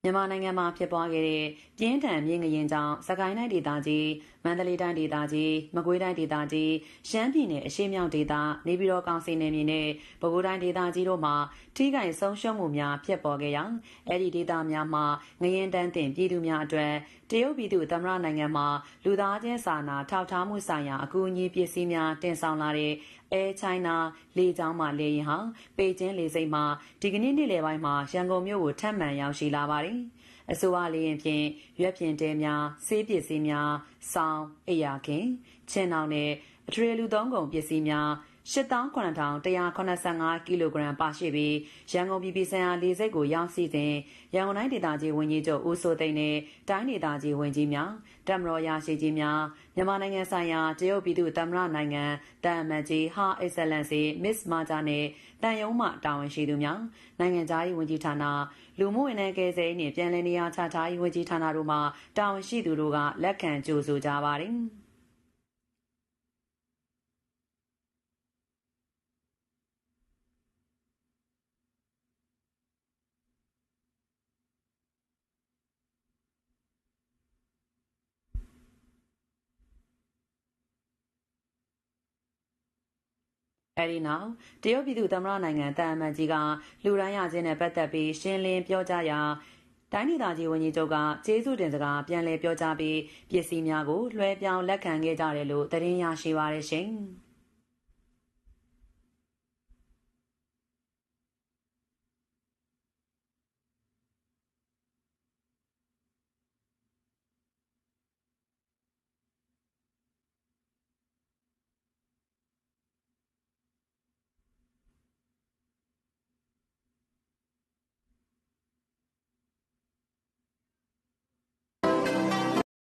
မြန်မာနိုင်ငံမှာဖြစ်ပွားခဲ့တဲ့ပြင်းထန်မြင့်ငရင်ကြောင့်စကိုင်းတိုင်းဒေသကြီးမန္တလေးတိုင်းဒေသကြီးမကွေးတိုင်းဒေသကြီးရှမ်းပြည်နယ်အရှေ့မြောက်ဒေသနေပြည်တော်ကောင်စီနယ်မြေနဲ့ပဲခူးတိုင်းဒေသကြီးတို့မှာထိခိုက်ဆုံးရှုံးမှုများဖြစ်ပေါ်ခဲ့ရာအဲ့ဒီဒေသများမှာငရင်တန်းတင်ပြည်သူများအတွက်တရုတ်ပြည်သူသမ္မတနိုင်ငံမှာလူသားချင်းစာနာထောက်ထားမှုဆိုင်ရာအကူအညီပစ္စည်းများတင်ဆောင်လာတဲ့Air China လေကြောင်းမှလေယာဉ်ဟာပေကျင်းလေဆိပ်မှာဒီကနေ့နေ့လယ်ပိုင်းမှာရန်ကုန်မြို့ကိုထပ်မံရောက်ရှိလာပါတယ်။အစိုးရလေယာဉ်ဖြင့်ရွက်ပြင်တဲများဆေးပစ္စည်းများစောင်းအိယာခင်ချင်းနှောင်းနဲ့အထွေလူသုံးကုန်ပစ္စည်းများ89,185 ကီလိုဂရမ်ပါရှိပြီးရန်ကုန်ပြည်ပြည်ဆိုင်ရာလေဆိပ်ကိုရောက်ရှိစဉ်ရန်ကုန်တိုင်းဒေသကြီးဝန်ကြီးချုပ်ဦးစိုးသိန်းနဲ့တိုင်းဒေသကြီးဝန်ကြီးများတပ်မတော်ရာရှိကြီးများမြန်မာနိုင်ငံဆိုင်ရာတရုတ်ပြည်သူ့သမ္မတနိုင်ငံတန်အမတ်ကြီး Her Excellency Miss Maja နဲ့တန်ယုံမှတာဝန်ရှိသူများနိုင်ငံသားရေးဝန်ကြီးဌာနလူမှုဝန်ထမ်းကယ်ဆယ်ရေးနှင့်ပြည်내နေရာချထားရေးဝန်ကြီးဌာနတို့မှတာဝန်ရှိသူတို့ကလက်ခံကြိုဆိုကြပါတယ်အဲဒီနောက်တရုတ်ပြည်သူ့သမ္မတနိုင်ငံတန်အမတ်ကြီးကလူရန်ရခြင်းနဲ့ပတ်သက်ပြီးရှင်းလင်းပြောကြားရာတိုင်းဒေသကြီးဝန်ကြီးချုပ်ကကျေးဇူးတင်စကားပြန်လည်ပြောကြားပြီးပစ္စည်းများကိုလွှဲပြောင်းလက်ခံခဲ့ကြတယ်လို့သတင်းရရှိပါရရှင်။